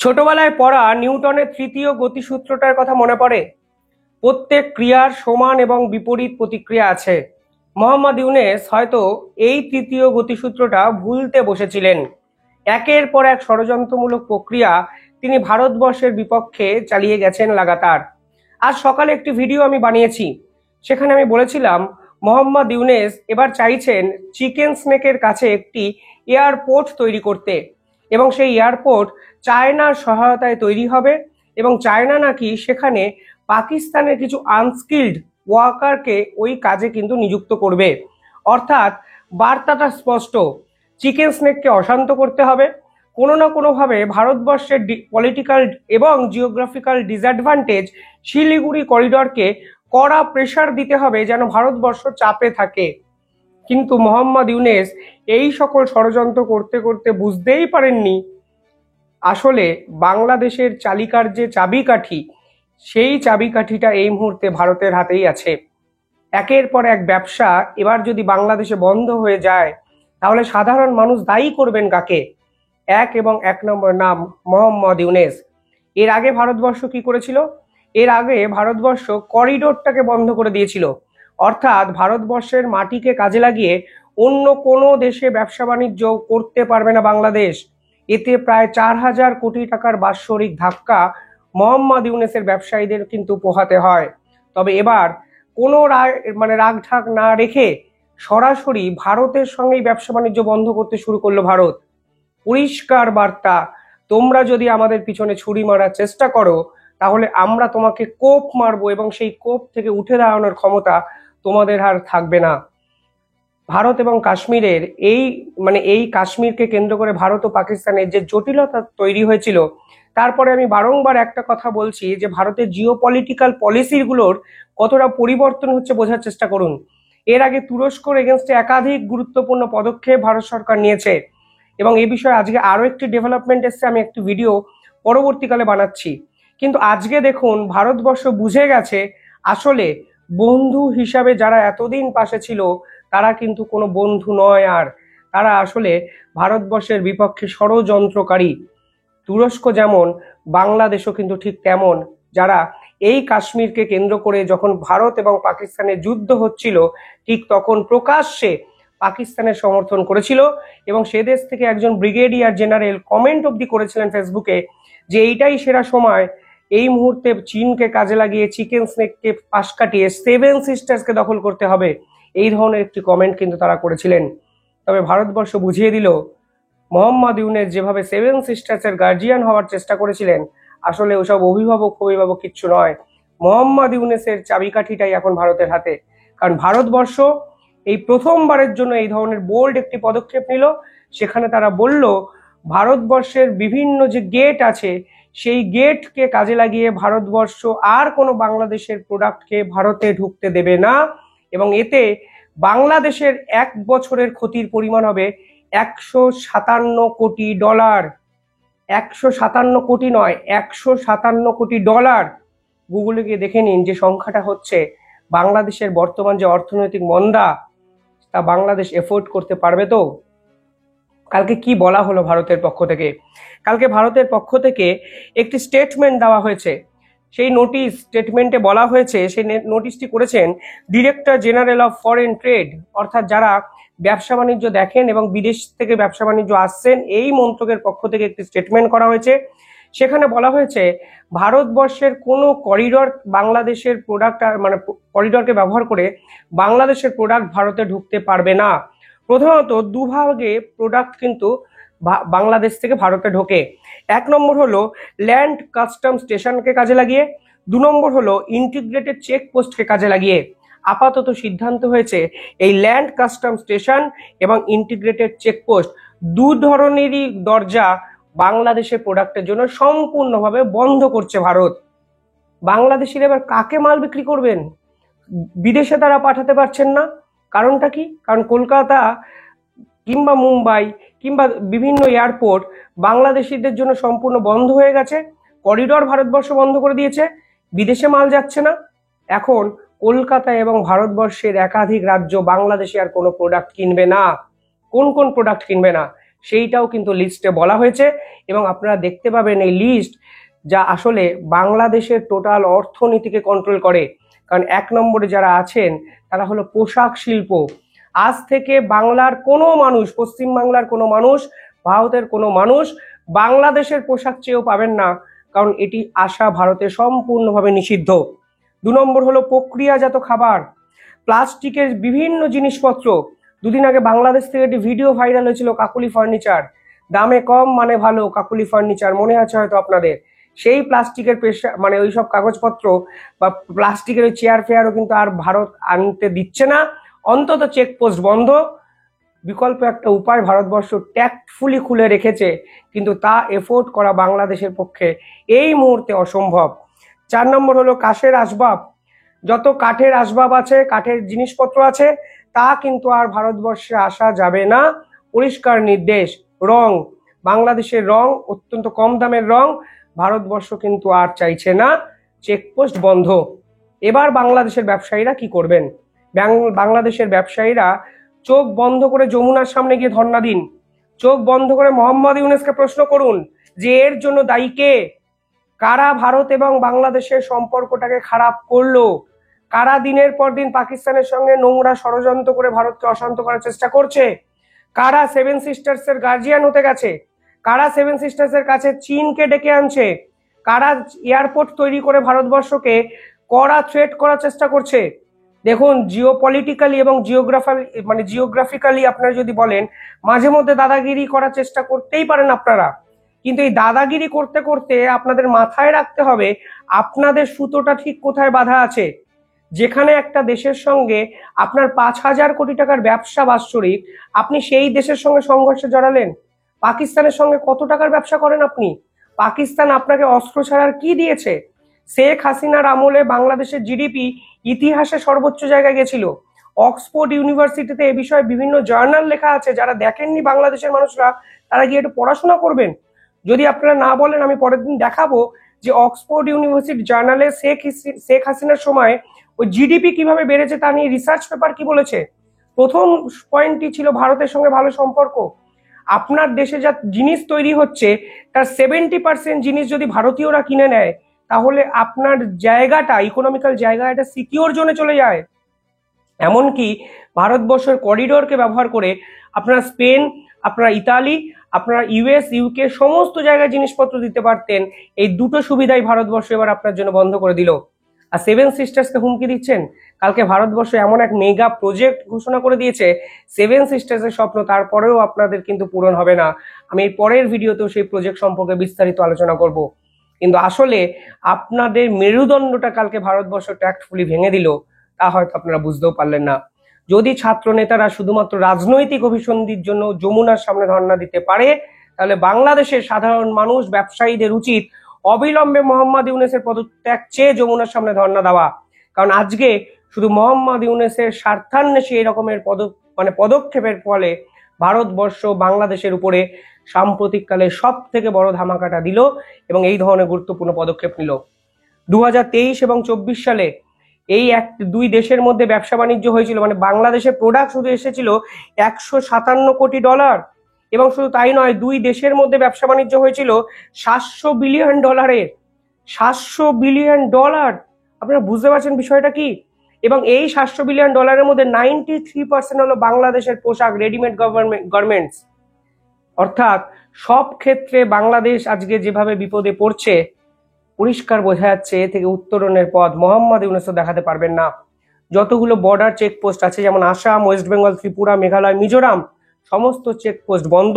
ছোটবেলায় পড়া নিউটনের তৃতীয় গতিসূত্রটার কথা মনে পড়ে। প্রত্যেক ক্রিয়ার সমান এবং বিপরীত প্রতিক্রিয়া আছে। মোহাম্মদ ইউনেস হয়তো এই তৃতীয় গতিসূত্রটা ভুলতে বসেছিলেন। একের পর এক ষড়যন্ত্রমূলক প্রক্রিয়া তিনি ভারতবর্ষের বিপক্ষে চালিয়ে গেছেন লাগাতার। আজ সকালে একটি ভিডিও আমি বানিয়েছি, সেখানে আমি বলেছিলাম মোহাম্মদ ইউনেস এবার চাইছেন চিকেন স্নেকের কাছে একটি এয়ারপোর্ট তৈরি করতে, এবং সেই এয়ারপোর্ট চায়নার সহায়তায় তৈরি হবে এবং চায়না নাকি সেখানে পাকিস্তানের কিছু আনস্কিল্ড ওয়ার্কারকে ওই কাজে কিন্তু নিযুক্ত করবে। অর্থাৎ বার্তাটা স্পষ্ট, চিকেন স্নেককে অশান্ত করতে হবে। কোনো না কোনোভাবে ভারতবর্ষের পলিটিক্যাল এবং জিওগ্রাফিক্যাল ডিসঅ্যাডভান্টেজ শিলিগুড়ি করিডরকে কড়া প্রেশার দিতে হবে যেন ভারতবর্ষ চাপে থাকে। কিন্তু মোহাম্মদ ইউনেস এই সকল ষড়যন্ত্র করতে করতে বুঝতেই পারেননি আসলে বাংলাদেশের চালিকার যে চাবিকাঠি, সেই চাবিকাঠিটা এই মুহূর্তে ভারতের হাতেই আছে। একের পর এক ব্যবসা এবার যদি বাংলাদেশে বন্ধ হয়ে যায়, তাহলে সাধারণ মানুষ দায়ী করবেন কাকে? এক নম্বর নাম মোহাম্মদ ইউনেস। এর আগে ভারতবর্ষ কি করেছিল? এর আগে ভারতবর্ষ করিডোরটাকে বন্ধ করে দিয়েছিল। অর্থাৎ ভারতবর্ষের মাটিকে কাজে লাগিয়ে অন্য কোনো দেশে ব্যবসা বাণিজ্য করতে পারবে না বাংলাদেশ। এতে প্রায় 4,000 কোটি টাকার বাৎসরিক ধাক্কা মোহাম্মদ ইউনেসের ব্যবসায়ীদের কিন্তু পোহাতে হয়। তবে এবার কোনো রাগঢাক না রেখে সরাসরি ভারতের সঙ্গেই ব্যবসা বাণিজ্য বন্ধ করতে শুরু করলো ভারত। পরিষ্কার বার্তা, তোমরা যদি আমাদের পিছনে ছুরি মারার চেষ্টা করো, তাহলে আমরা তোমাকে কোপ মারবো এবং সেই কোপ থেকে উঠে দাঁড়ানোর ক্ষমতা তোমাদের আর থাকবে না। ভারত এবং কাশ্মীরের এই কাশ্মীরকে কেন্দ্র করে ভারত ও পাকিস্তানের যে জটিলতা তৈরি হয়েছিল, তারপরে আমি বারংবার একটা কথা বলছি যে ভারতের জিওপলিটিক্যাল পলিসিগুলোর কতটা পরিবর্তন হচ্ছে বোঝার চেষ্টা করুন। এর আগে তুরস্কর এগেনস্টে একাধিক গুরুত্বপূর্ণ পদক্ষেপ ভারত সরকার নিয়েছে, এবং এই বিষয়ে আজকে আরো একটি ডেভেলপমেন্ট এসছে, আমি একটি ভিডিও পরবর্তীকালে বানাচ্ছি। কিন্তু আজকে দেখুন ভারতবর্ষ বুঝে গেছে আসলে বন্ধু হিসাবে যারা এতদিন পাশে ছিল তারা কিন্তু কোনো বন্ধু নয়, আর তারা আসলে ভারতবর্ষের বিপক্ষে ষড়যন্ত্রকারী। তুরস্ক যেমন, বাংলাদেশও কিন্তু ঠিক তেমন, যারা এই কাশ্মীরকে কেন্দ্র করে যখন ভারত এবং পাকিস্তানের যুদ্ধ হচ্ছিল, ঠিক তখন প্রকাশ্যে পাকিস্তানের সমর্থন করেছিল, এবং সে দেশ থেকে একজন ব্রিগেডিয়ার জেনারেল কমেন্ট অবধি করেছিলেন ফেসবুকে যে এইটাই সেরা সময়, এই মুহূর্তে চীনকে কাজে লাগিয়ে চিকেন স্নেককে পাশ কাটিয়ে 7 সিস্টার্সকে দখল করতে হবে। এই ধরনের একটি কমেন্ট কিন্তু তারা করেছিলেন। তবে ভারতবর্ষ বুঝিয়ে দিল মোহাম্মদ ইউনেস যেভাবে 7 সিস্টার্সের গার্জিয়ান হওয়ার চেষ্টা করেছিলেন, আসলে ওসব অভিভাবক কিচ্ছু নয়। মোহাম্মদ ইউনেসের চাবিকাঠিটাই এখন ভারতের হাতে। কারণ ভারতবর্ষ এই প্রথমবারের জন্য এই ধরনের বোল্ড একটি পদক্ষেপ নিল। সেখানে তারা বলল ভারতবর্ষের বিভিন্ন যে গেট আছে, সেই গেটকে কাজে লাগিয়ে ভারতবর্ষ আর কোনো বাংলাদেশের প্রোডাক্টকে ভারতে ঢুকতে দেবে না, এবং এতে বাংলাদেশের 1 বছরের ক্ষতির পরিমাণ হবে $157 কোটি। 157 কোটি নয়, $157 কোটি। গুগলে গিয়ে দেখে নিন যে সংখ্যাটা হচ্ছে। বাংলাদেশের বর্তমান যে অর্থনৈতিক মন্দা, তা বাংলাদেশ এফোর্ড করতে পারবে তো? কালকে কি বলা হলো ভারতের পক্ষ থেকে? কালকে ভারতের পক্ষ থেকে একটি স্টেটমেন্ট দেওয়া হয়েছে। সেই স্টেটমেন্টে বলা হয়েছে, সেই নোটিশটি করেছেন director general of foreign trade, অর্থাৎ যারা ব্যবসা বাণিজ্য দেখেন এবং বিদেশ থেকে ব্যবসা বাণিজ্য আসছেন, এই মন্ত্রকের পক্ষ থেকে একটি স্টেটমেন্ট করা হয়েছে। সেখানে বলা হয়েছে ভারতবর্ষের কোনো করিডর বাংলাদেশের প্রোডাক্ট করিডরকে ব্যবহার করে বাংলাদেশের প্রোডাক্ট ভারতে ঢুকতে পারবে না। প্রধানত দুভাগে প্রোডাক্ট কিন্তু বাংলাদেশ থেকে ভারতে ঢোকে। 1 নম্বর হলো ল্যান্ড কাস্টম স্টেশনকে কাজে লাগিয়ে, 2 নম্বর হলো ইন্টিগ্রেটেড চেকপোস্টকে কাজে লাগিয়ে। আপাতত সিদ্ধান্ত হয়েছে এই ল্যান্ড কাস্টম স্টেশন এবং ইন্টিগ্রেটেড চেকপোস্ট 2 ধরনেরই দরজা বাংলাদেশের প্রোডাক্টের জন্য সম্পূর্ণভাবে বন্ধ করছে ভারত। বাংলাদেশিরা এবার কাকে মাল বিক্রি করবেন? বিদেশে তারা পাঠাতে পারছেন না। কারণটা কি? কারণ কলকাতা কিংবা মুম্বাই কিংবা বিভিন্ন এয়ারপোর্ট বাংলাদেশিদের জন্য সম্পূর্ণ বন্ধ হয়ে গেছে। করিডর ভারতবর্ষ বন্ধ করে দিয়েছে, বিদেশে মাল যাচ্ছে না। এখন কলকাতা এবং ভারতবর্ষের একাধিক রাজ্য বাংলাদেশে আর কোনো প্রোডাক্ট কিনবে না। কোন প্রোডাক্ট কিনবে না সেইটাও কিন্তু লিস্টে বলা হয়েছে, এবং আপনারা দেখতে পাবেন এই লিস্ট যা আসলে বাংলাদেশের টোটাল অর্থনীতিকে কন্ট্রোল করে। কারণ 1 নম্বরে যারা আছেন তারা হলো পোশাক শিল্প। আজ থেকে বাংলার কোনো মানুষ, পশ্চিম বাংলার কোনো মানুষ, ভারতের কোনো মানুষ বাংলাদেশের পোশাক চেয়েও পাবেন না, কারণ এটি আসা ভারতে সম্পূর্ণভাবে নিষিদ্ধ। 2 নম্বর হলো প্রক্রিয়াজাত খাবার, প্লাস্টিকের বিভিন্ন জিনিসপত্র। দুদিন আগে বাংলাদেশ থেকে একটি ভিডিও ভাইরাল হয়েছিল কাকুলি ফার্নিচার, দামে কম মানে ভালো কাকুলি ফার্নিচার, মনে আছে হয়তো আপনাদের। সেই প্লাস্টিকের মানে ওই সব কাগজপত্র বা প্লাস্টিকের ওই চেয়ার ফেয়ারও কিন্তু আর ভারত আনতে দিচ্ছে না, অন্তত চেকপোস্ট বন্ধ। বিকল্প একটা উপায় ভারতবর্ষ ট্যাক্টফুলি খুলে রেখেছে, কিন্তু তা এফোর্ড করা বাংলাদেশের পক্ষে এই মুহূর্তে অসম্ভব। 4 নম্বর হলো কাঠের আসবাব, যত কাঠের আসবাব আছে, কাঠের জিনিসপত্র আছে, তা কিন্তু আর ভারতবর্ষে আসা যাবে না। পরিষ্কার নির্দেশ। রং, বাংলাদেশের রং অত্যন্ত কম দামের রং ভারতবর্ষ কিন্তু আর চাইছে না, চেকপোস্ট বন্ধ। এবার বাংলাদেশের ব্যবসায়ীরা কি করবেন? বাংলাদেশের ব্যবসায়ীরা চোখ বন্ধ করে যমুনার সামনে গিয়ে ধর্ণা দিন, চোখ বন্ধ করে মোহাম্মদ ইউনূসকে প্রশ্ন করুন যে এর জন্য দায়ী কে, কারা ভারত এবং বাংলাদেশের সম্পর্কটাকে খারাপ করলো, কারা দিনের পর দিন পাকিস্তানের সঙ্গে নোংরা ষড়যন্ত্র করে ভারতকে অশান্ত করার চেষ্টা করছে, কারা 7 সিস্টার্স এর গার্জিয়ান হতে গেছে, কারা 7 সিস্টার্স এর কাছে চীনকে ডেকে আনছে, কারা এয়ারপোর্ট তৈরি করে ভারতবর্ষকে কড়া থ্রেট করার চেষ্টা করছে। দেখুন, জিওপলিটিক্যালি এবং জিওগ্রাফিক্যালি আপনারা যদি বলেন, মাঝে মধ্যে দাদাগিরি করার চেষ্টা করতেই পারেন আপনারা, কিন্তু এই দাদাগিরি করতে করতে আপনাদের মাথায় রাখতে হবে আপনাদের সুতোটা ঠিক কোথায় বাঁধা আছে। যেখানে একটা দেশের সঙ্গে আপনার 5,000 কোটি টাকার ব্যবসা বাৎসরিক, আপনি সেই দেশের সঙ্গে সংঘর্ষে জড়ালেন। পাকিস্তানের সঙ্গে কত টাকার ব্যবসা করেন আপনি? পাকিস্তান আপনাকে অস্ত্র ছাড়ার কি দিয়েছে? শেখ হাসিনার আমলে বাংলাদেশের জিডিপি ইতিহাসে সর্বোচ্চ জায়গায় গেছিল। অক্সফোর্ড ইউনিভার্সিটিতে এ বিষয়ে বিভিন্ন জার্নাল লেখা আছে, যারা দেখেননি বাংলাদেশের মানুষরা তারা গিয়ে একটু পড়াশোনা করবেন। যদি আপনারা না বলেন, আমি পরের দিন দেখাবো যে অক্সফোর্ড ইউনিভার্সিটি জার্নালে শেখ হাসিনার সময় ওই জিডিপি কিভাবে বেড়েছে তা নিয়ে রিসার্চ পেপার কি বলেছে। প্রথম পয়েন্টটি ছিল ভারতের সঙ্গে ভালো সম্পর্ক। আপনার দেশে যা জিনিস তৈরি হচ্ছে তার 70% জিনিস যদি ভারতীয়রা কিনে নেয়, তাহলে আপনার জায়গাটা, ইকোনমিক্যাল জায়গা, এটা সিকিউর জোনে চলে যায়। এমনকি ভারতবর্ষের করিডোরকে ব্যবহার করে আপনারা স্পেন, আপনারা ইতালি, আপনারা ইউএস, ইউকে সমস্ত জায়গায় জিনিসপত্র দিতে পারতেন। এই দুটো সুবিধাই ভারতবর্ষ এবার আপনার জন্য বন্ধ করে দিল। আর 7 সিস্টার্সকে হুমকি দিচ্ছেন। কালকে ভারতবর্ষ এমন এক মেগা প্রজেক্ট ঘোষণা করে দিয়েছে, 7 সিস্টার্সের স্বপ্ন তারপরেও আপনাদের কিন্তু পূরণ হবে না। আমি এই পরের ভিডিওতেও সেই প্রজেক্ট সম্পর্কে বিস্তারিত আলোচনা করব। কিন্তু আসলে আপনাদের মেরুদণ্ডটা কালকে ভারতবর্ষ ট্যাক্টফুলি ভেঙে দিল, তা হয়তো আপনারা বুঝতেও পারলেন না। যদি ছাত্র নেতারা শুধুমাত্র রাজনৈতিক অভিসন্ধির জন্য যমুনার সামনে ধর্ণা দিতে পারে, তাহলে বাংলাদেশের সাধারণ মানুষ, ব্যবসায়ীদের উচিত অবিলম্বে মোহাম্মদ ইউনূসের পদত্যাগ চেয়ে যমুনার সামনে ধর্ণা দেওয়া। কারণ আজকে শুধু মোহাম্মদ ইউনূসের স্বার্থান্বেষী এই রকমের পদক্ষেপের ফলে ভারতবর্ষ বাংলাদেশের উপরে সাম্প্রতিককালে সব থেকে বড় ধামাকাটা দিল এবং এই ধরনের গুরুত্বপূর্ণ পদক্ষেপ নিল। 2023 এবং 24 সালে এই দুই দেশের মধ্যে ব্যবসা বাণিজ্য হয়েছিল, মানে বাংলাদেশের প্রোডাক্ট শুধু এসেছিল $157 কোটি, এবং শুধু তাই নয়, দুই দেশের মধ্যে ব্যবসা বাণিজ্য হয়েছিল $700 বিলিয়ন। $700 বিলিয়ন, আপনারা বুঝতে পারছেন বিষয়টা কি? এবং এই $700 বিলিয়ন মধ্যে 93% হলো বাংলাদেশের পোশাক, রেডিমেড গার্মেন্টস। অর্থাৎ সব ক্ষেত্রে বাংলাদেশ আজকে যেভাবে বিপদে পড়ছে, পরিষ্কার বোঝা যাচ্ছে এ থেকে উত্তরণের পথ মোহাম্মদ ইউনূস দেখাতে পারবেন না। যতগুলো বর্ডার চেকপোস্ট আছে, যেমন আসাম, ওয়েস্ট বেঙ্গল, ত্রিপুরা, মেঘালয়, মিজোরাম, সমস্ত চেকপোস্ট বন্ধ।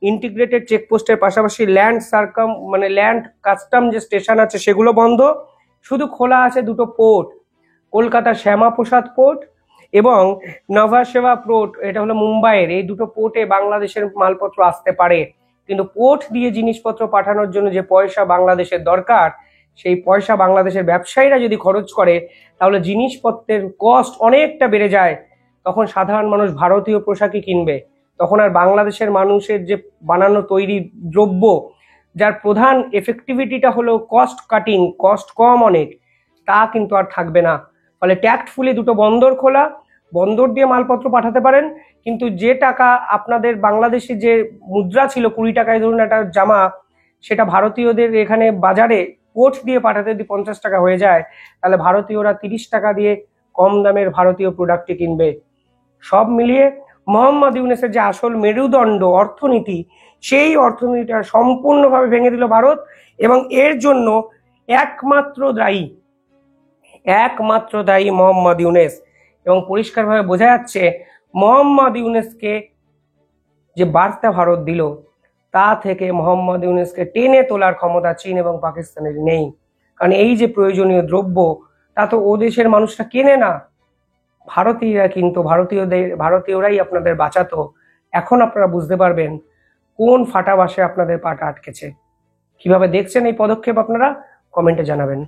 ইন্টিগ্রেটেড চেকপোস্টের পাশাপাশি ল্যান্ড কাস্টম যে স্টেশন আছে সেগুলো বন্ধ। শুধু খোলা আছে দুটো পোর্ট, কলকাতার শ্যামাপ্রসাদ পোর্ট এবং নভাসেবা পোর্ট, এটা হলো মুম্বাইয়ের। এই দুটো পোর্টে বাংলাদেশের মালপত্র আসতে পারে, কিন্তু পোর্ট দিয়ে জিনিসপত্র পাঠানোর জন্য যে পয়সা বাংলাদেশের দরকার, সেই পয়সা বাংলাদেশের ব্যবসায়ীরা যদি খরচ করে, তাহলে জিনিসপত্রের কস্ট অনেকটা বেড়ে যায়। তখন সাধারণ মানুষ ভারতীয় পোশাকই কিনবে। তখন আর বাংলাদেশের মানুষের যে বানানো তৈরি দ্রব্য, যার প্রধান এফেক্টিভিটিটা হলো কস্ট কাটিং, কস্ট কম অনেক, তা কিন্তু আর থাকবে না। ফলে ট্যাক্টফুলি দুটো বন্দর খোলা, বন্দর দিয়ে মালপত্র পাঠাতে পারেন, কিন্তু যে টাকা আপনাদের বাংলাদেশে যে মুদ্রা ছিল 20 টাকায় ধরুন একটা জামা, সেটা ভারতীয়দের এখানে বাজারে পোর্ট দিয়ে পাঠাতে যদি 50 টাকা হয়ে যায়, তাহলে ভারতীয়রা 30 টাকা দিয়ে কম দামের ভারতীয় প্রোডাক্টটি কিনবে। সব মিলিয়ে মোহাম্মদ ইউনূসের যে আসল মেরুদণ্ড অর্থনীতি, সেই অর্থনীতিটা সম্পূর্ণভাবে ভেঙে দিল ভারত। এবং এর জন্য একমাত্র দায়ী মোহাম্মদ ইউনূস। এবং পরিষ্কারভাবে বোঝা যাচ্ছে মোহাম্মদ ইউনূসকে যে বার্তা ভারত দিল, তা থেকে মোহাম্মদ ইউনূসকে টেনে তোলার ক্ষমতা চীন এবং পাকিস্তানের নেই। কারণ এই যে প্রয়োজনীয় দ্রব্য, তা তো ও দেশের মানুষরা কেনে না, ভারতীয়রা কিন্তু ভারতীয়রাই আপনাদের বাঁচাতো। এখন আপনারা বুঝতে পারবেন কোন ফাটা বাসে আপনাদের পাটা আটকেছে। কিভাবে দেখছেন এই পদক্ষেপ আপনারা কমেন্টে জানাবেন।